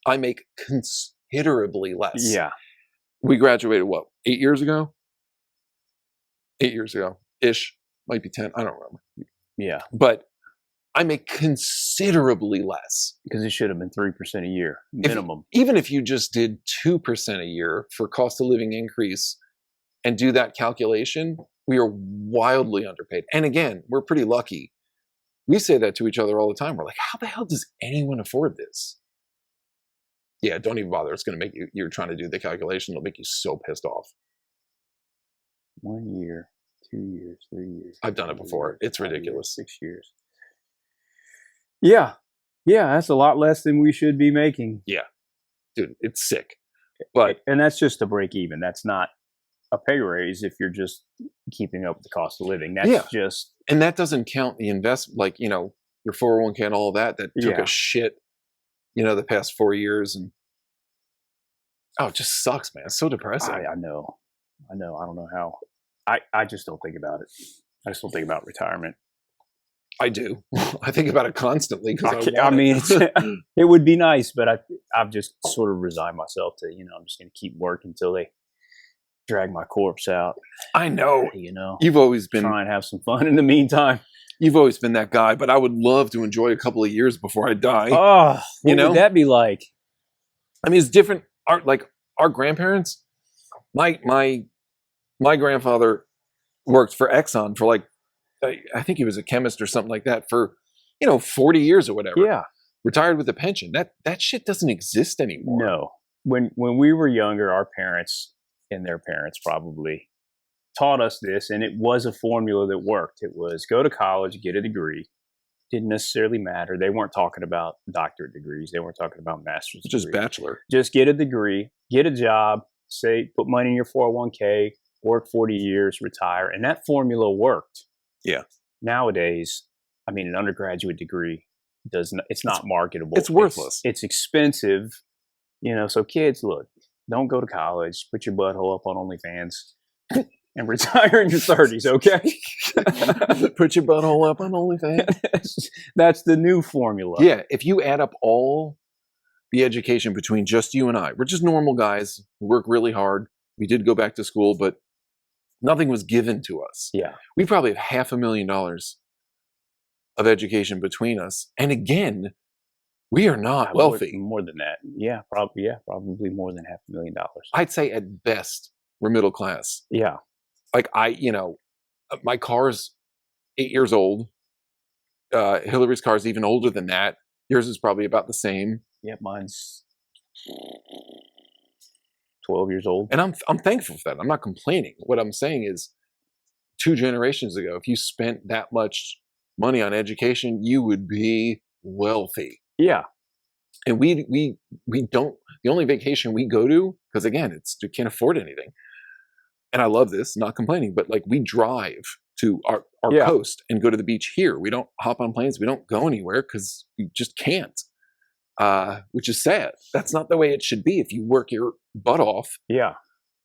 I make considerably less. Yeah. We graduated, 8 years ago? 8 years ago ish. Might be 10. I don't remember. Yeah. But I make considerably less. Because it should have been 3% a year minimum. Even if you just did 2% a year for cost of living increase and do that calculation, we are wildly underpaid. And again, we're pretty lucky. We say that to each other all the time. We're like, how the hell does anyone afford this? Yeah, don't even bother. It's going to make you're trying to do the calculation. It'll make you so pissed off. 1 year, 2 years, 3 years. I've done it before. It's ridiculous. 6 years. Yeah. Yeah, that's a lot less than we should be making. Yeah. Dude, it's sick. But and that's just to break even. That's not a pay raise if you're just keeping up with the cost of living. Yeah. That's just, And that doesn't count the investment, like, your 401k and all of that took Yeah. a shit, the past 4 years. And it just sucks, man. It's so depressing. I know. I don't know how. I just don't think about it. I just don't think about retirement. I do. I think about it constantly because I mean, it would be nice, but I've just sort of resigned myself to, I'm just going to keep working until they drag my corpse out. I know. You've always been trying to have some fun in the meantime. You've always been that guy, but I would love to enjoy a couple of years before I die. Oh, what would that be like? I mean, it's different. Our grandparents. My grandfather worked for Exxon for I think he was a chemist or something like that for 40 years or whatever. Yeah. Retired with a pension. That shit doesn't exist anymore. No. When we were younger, our parents and their parents probably taught us this, and it was a formula that worked. It was go to college, get a degree. Didn't necessarily matter. They weren't talking about doctorate degrees. They weren't talking about master's degrees. Just bachelor. Just get a degree, get a job, put money in your 401k, work 40 years, retire. And that formula worked. Yeah. Nowadays, I mean, an undergraduate degree it's not marketable. It's worthless. It's expensive. So kids, look, don't go to college. Put your butthole up on OnlyFans and retire in your 30s, okay? Put your butthole up on OnlyFans. That's the new formula. Yeah, if you add up all the education between just you and I, we're just normal guys who work really hard. We did go back to school, but nothing was given to us. Yeah. We probably have $500,000 of education between us. And again, we are not wealthy. More than that. Yeah, probably more than $500,000. I'd say at best, we're middle class. Yeah. My car's 8 years old. Hillary's car is even older than that. Yours is probably about the same. Yeah, mine's 12 years old. And I'm thankful for that. I'm not complaining. What I'm saying is 2 generations ago, if you spent that much money on education, you would be wealthy. Yeah. And we don't, the only vacation we go to, because again, you can't afford anything. And I love this, not complaining, but we drive to our coast and go to the beach here. We don't hop on planes. We don't go anywhere because we just can't, which is sad. That's not the way it should be if you work your butt off. Yeah.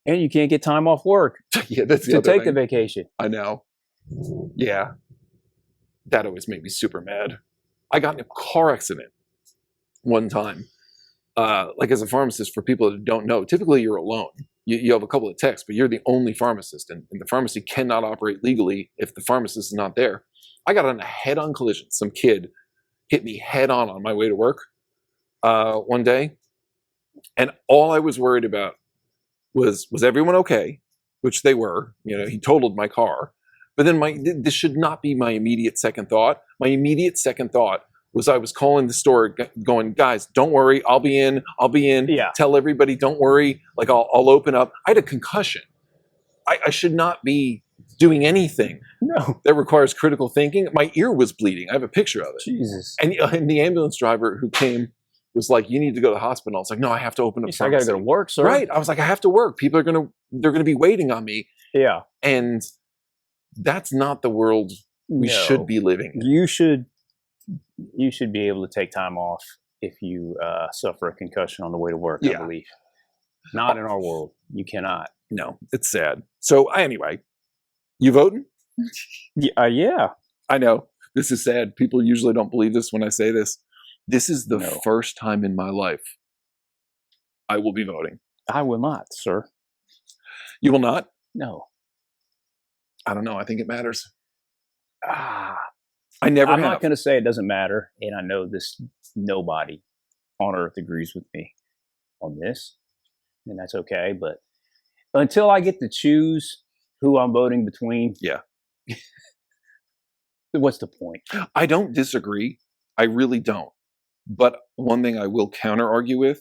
And you can't get time off work yeah, that's the to other take thing. the vacation. I know. Yeah. That always made me super mad. I got in a car accident one time. As a pharmacist, for people that don't know, typically you're alone. You have a couple of techs, but you're the only pharmacist, and the pharmacy cannot operate legally if the pharmacist is not there. I got on a head-on collision. Some kid hit me head-on my way to work one day, and all I was worried about was everyone okay, which they were. He totaled my car. But then this should not be my immediate second thought. My immediate second thought was I was calling the store going, guys, don't worry. I'll be in. Yeah. Tell everybody, don't worry. I'll open up. I had a concussion. I should not be doing anything that requires critical thinking. My ear was bleeding. I have a picture of it. Jesus. And the ambulance driver who came was like, you need to go to the hospital. I was like, no, I have to open up. I got to go to work, sir. Right. I was like, I have to work. People they're going to be waiting on me. Yeah. And that's not the world we should be living in. You should be able to take time off if you suffer a concussion on the way to work, I believe. Not in our world. You cannot. No, it's sad. So anyway, you voting? Yeah. I know. This is sad. People usually don't believe this when I say this. This is the first time in my life I will be voting. I will not, sir. You will not? No. I don't know. I think it matters. I'm have. not going to say it doesn't matter, and I know nobody on earth agrees with me on this, and that's okay. But until I get to choose who I'm voting between, what's the point? I don't disagree. I really don't. But one thing I will counter argue with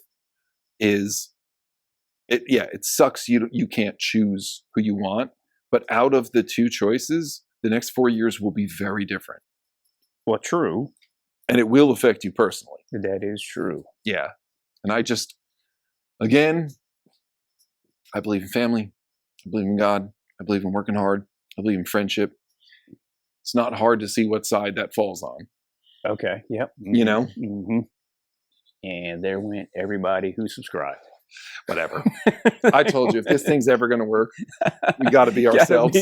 is, it sucks you can't choose who you want. But out of the 2 choices, the next 4 years will be very different. Well, true. And it will affect you personally. That is true. Yeah. And I believe in family. I believe in God. I believe in working hard. I believe in friendship. It's not hard to see what side that falls on. Okay. Yep. You know? Mm-hmm. And there went everybody who subscribed. Whatever. I told you, if this thing's ever going to work, we got to be ourselves.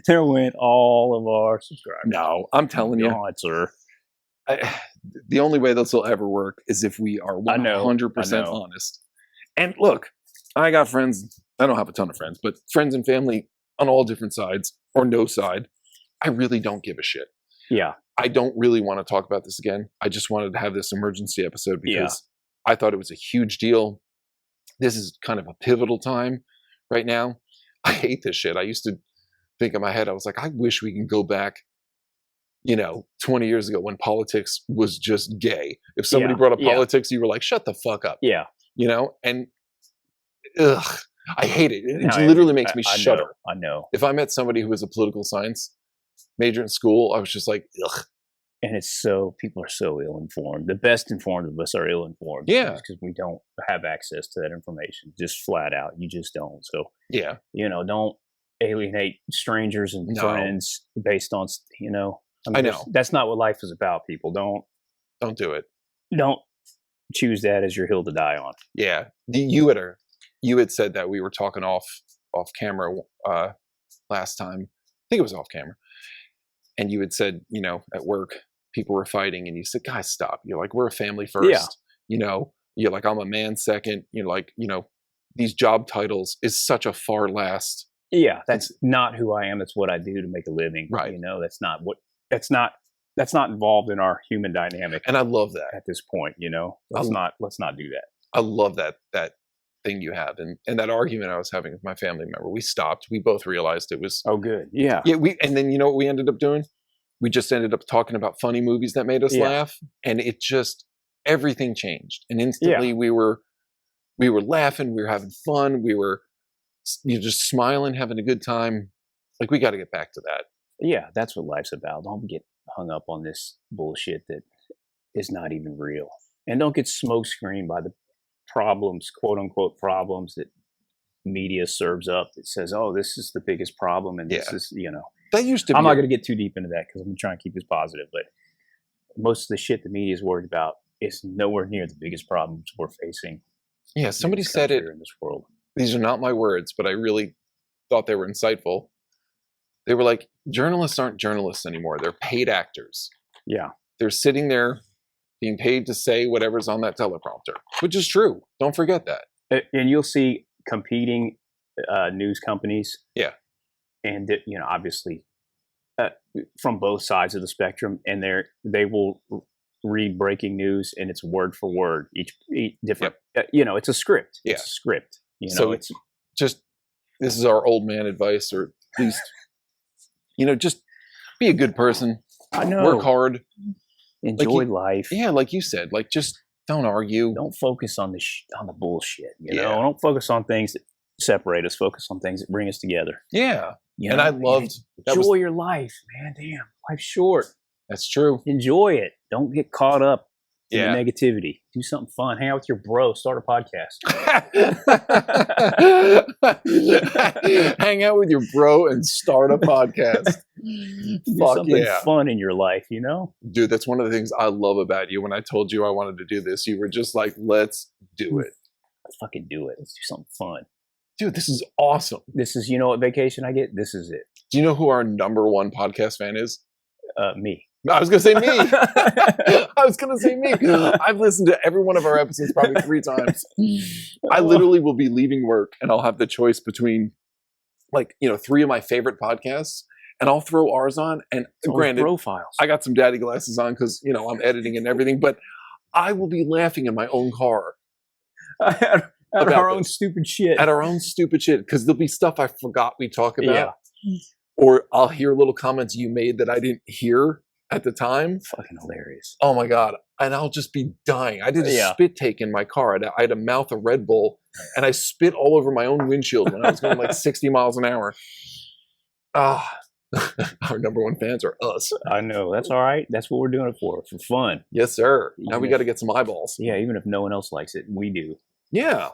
There went all of our subscribers. No, I'm telling you. God, sir. The only way this will ever work is if we are 100% honest. And look, I got friends. I don't have a ton of friends, but friends and family on all different sides or no side. I really don't give a shit. Yeah. I don't really want to talk about this again. I just wanted to have this emergency episode because I thought it was a huge deal. This is kind of a pivotal time right now. I hate this shit. I used to think in my head, I was like, I wish we can go back, 20 years ago when politics was just gay. If somebody brought up politics, you were like, shut the fuck up. Yeah. And ugh, I hate it. It literally makes me shudder. I know. If I met somebody who was a political science major in school, I was just like, ugh. And people are so ill-informed. The best informed of us are ill-informed. Yeah. Because we don't have access to that information. Just flat out. You just don't. So, yeah. Don't alienate strangers and friends based on, I know. That's not what life is about, people. Don't do it. Don't choose that as your hill to die on. Yeah. You had said that we were talking off camera last time. I think it was off camera. And you had said, at work, people were fighting, and you said, guys, stop. You're like, we're a family first. Yeah. You're like, I'm a man second. You're like, these job titles is such a far last. Yeah, that's not who I am. That's what I do to make a living. Right. That's not involved in our human dynamic. And I love that at this point. Let's not do that. I love that thing you have, and that argument I was having with my family member. We stopped. We both realized it was good. Yeah. Yeah. And then you know what we ended up doing? We just ended up talking about funny movies that made us laugh, and it just everything changed. And instantly we were laughing. We were having fun. We were just smiling, having a good time. Like, we got to get back to that. Yeah, that's what life's about. Don't get hung up on this bullshit that is not even real, and don't get smokescreened by the problems, quote unquote problems, that media serves up that says, oh, this is the biggest problem, and this is that used to be. I'm not going to get too deep into that because I'm trying to keep this positive, but most of the shit the media is worried about is nowhere near the biggest problems we're facing. Yeah, somebody said it in this world. These are not my words, but I really thought they were insightful. They were like, journalists aren't journalists anymore. They're paid actors. Yeah. They're sitting there being paid to say whatever's on that teleprompter, which is true. Don't forget that. And you'll see competing news companies. Yeah. And, obviously from both sides of the spectrum, and they will read breaking news, and it's word for word, each different, it's a script. Yeah. It's a script. So it's just, this is our old man advice, or at least, just be a good person. I know. Work hard. Enjoy life. Yeah, like you said, just don't argue. Don't focus on on the bullshit. Don't focus on things that separate us. Focus on things that bring us together. Yeah, and I loved. Enjoy your life, man. Damn, life's short. That's true. Enjoy it. Don't get caught up in Yeah. the negativity. Do something fun. Hang out with your bro. Start a podcast. Hang out with your bro and start a podcast. Do Fuck something yeah. fun in your life, Dude, that's one of the things I love about you. When I told you I wanted to do this, you were just like, let's do it. Let's fucking do it. Let's do something fun. Dude, this is awesome. This is, what vacation I get? This is it. Do you know who our number one podcast fan is? Me. I was going to say me. I was going to say me. I've listened to every one of our episodes probably 3 times. I literally will be leaving work and I'll have the choice between 3 of my favorite podcasts, and I'll throw ours on. And granted, profiles. I got some daddy glasses on because, I'm editing and everything, but I will be laughing in my own car. At our own stupid shit. At our own stupid shit, because there'll be stuff I forgot we talk about. Yeah. Or I'll hear little comments you made that I didn't hear at the time. Fucking hilarious. Oh my God. And I'll just be dying. I did a spit take in my car. I had a mouth of Red Bull, and I spit all over my own windshield when I was going 60 miles an hour. Our number one fans are us. I know. That's all right. That's what we're doing it for fun. Yes, sir. Now we got to get some eyeballs. Yeah, even if no one else likes it, we do. Yeah.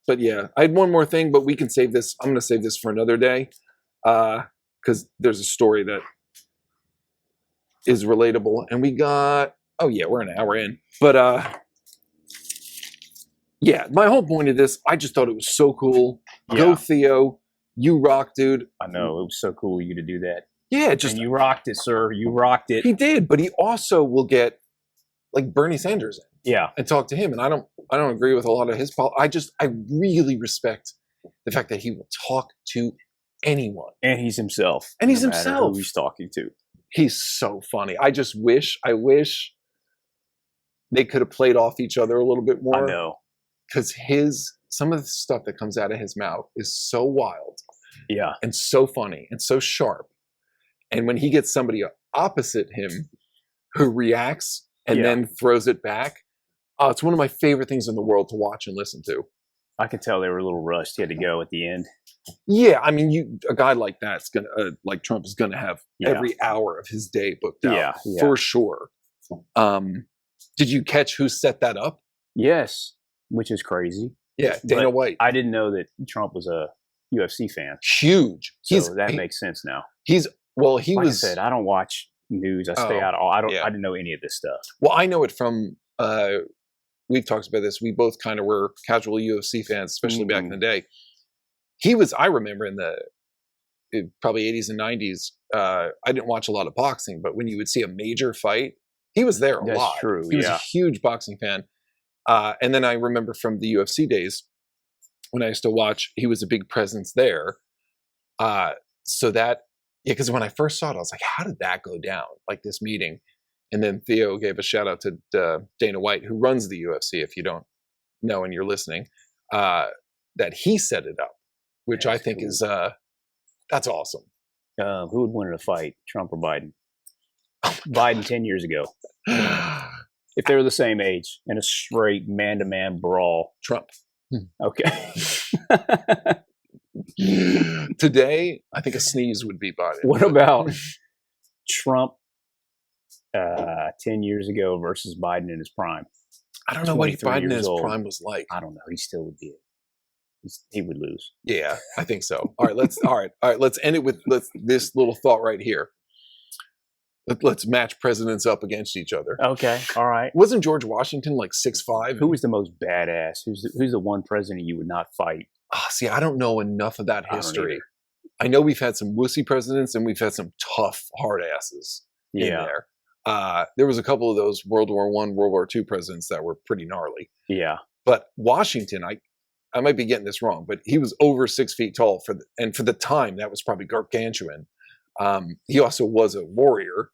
But yeah, I had one more thing, but we can save this. I'm going to save this for another day because there's a story that is relatable. And we got, oh yeah, we're an hour in. But yeah, my whole point of this, I just thought it was so cool. Yeah. Go Theo, you rock, dude. I know, it was so cool of you to do that. Yeah, just and you rocked it, sir. You rocked it. he did, but he also will get like Bernie Sanders in Yeah. and talk to him. And I don't agree with a lot of his policies. I really respect the fact that he will talk to anyone. And he's himself. And he's no matter himself. Who he's talking to. He's so funny. I wish they could have played off each other a little bit more. I know. Because some of the stuff that comes out of his mouth is so wild. Yeah. And so funny and so sharp. And when he gets somebody opposite him who reacts and then throws it back, it's one of my favorite things in the world to watch and listen to. I could tell they were a little rushed. He had to go at the end. Yeah, I mean, a guy like that's gonna, like Trump, is gonna have every hour of his day booked out for sure. Did you catch who set that up? Yes, which is crazy. Yeah, Dana White. I didn't know that Trump was a UFC fan. Huge. So that makes sense now. He like was. I said, I don't watch news. I stay out. I didn't know any of this stuff. Well, I know it from. We've talked about this. We both kind of were casual UFC fans, especially back in the day. He was. I remember in the probably 80s and 90s. I didn't watch a lot of boxing, but when you would see a major fight, he was there a lot. That's true. He was a huge boxing fan. And then I remember from the UFC days when I used to watch, he was a big presence there. So that, because when I first saw it, I was like, how did that go down? Like this meeting. And then Theo gave a shout out to Dana White, who runs the UFC, if you don't know and you're listening, that he set it up, which I think is, that's awesome. Who would win in a fight, Trump or Biden? Biden 10 years ago. If they were the same age in a straight man-to-man brawl. Trump. Okay. Today, I think a sneeze would be Biden. What about Trump 10 years ago versus Biden in his prime? I don't know what Biden in his prime was like. I don't know. He still would be. He would lose. Yeah, I think so. All right, let's end it with this little thought right here. Let's match presidents up against each other. Okay, all right. Wasn't George Washington like 6'5"? Who was the most badass? Who's the one president you would not fight? See, I don't know enough of that history. I know we've had some wussy presidents and we've had some tough hard asses in there. There was a couple of those World War I, World War II presidents that were pretty gnarly. Yeah. But Washington, I might be getting this wrong, but he was over 6 feet tall for the time that was probably gargantuan. He also was a warrior.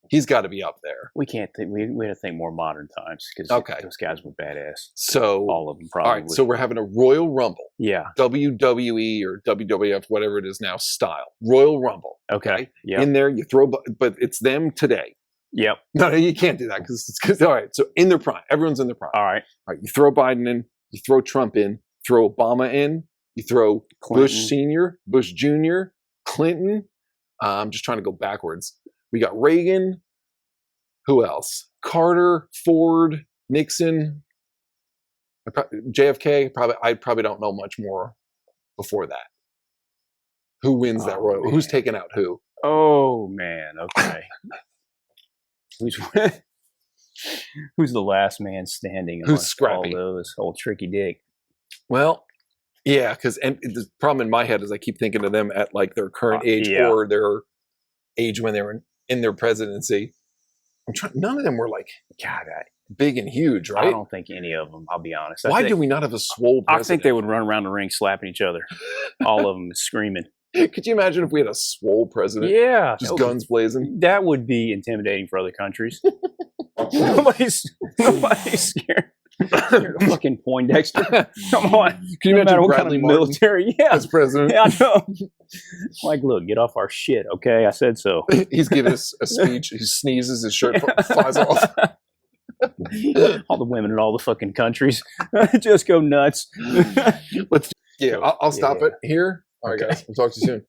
He's got to be up there. We can't think. We have to think more modern times because those guys were badass. So all of them probably. All right. So we're having a Royal Rumble. Yeah. WWE or WWF, whatever it is now, style Royal Rumble. Okay. Yeah. In there, you throw, but it's them today. Yep. No, you can't do that because all right. So in their prime, everyone's in their prime. All right. All right. You throw Biden in. You throw Trump in. Throw Obama in. You throw Clinton. Bush Senior, Bush Junior, Clinton. I'm just trying to go backwards. We got Reagan. Who else? Carter, Ford, Nixon, JFK. I probably don't know much more before that. Who wins that royal? Man. Who's taking out who? Oh man. Okay. Who's the last man standing? Who's scrappy? All those old tricky dick. Well, yeah, because the problem in my head is I keep thinking of them at like their current age or their age when they were in their presidency. None of them were like, God, big and huge, right? I don't think any of them, I'll be honest. Why do we not have a swole president? I think they would run around the ring slapping each other. All of them screaming. Could you imagine if we had a swole president? Yeah. Just guns blazing? That would be intimidating for other countries. Nobody's scared. You're a fucking Poindexter. Come on. Can you imagine what Bradley kind of military? as president? Yeah, I know. Like, look, get off our shit, okay? I said so. He's giving us a speech. He sneezes, his shirt flies off. All the women in all the fucking countries just go nuts. I'll stop it here. All right, guys. We'll talk to you soon.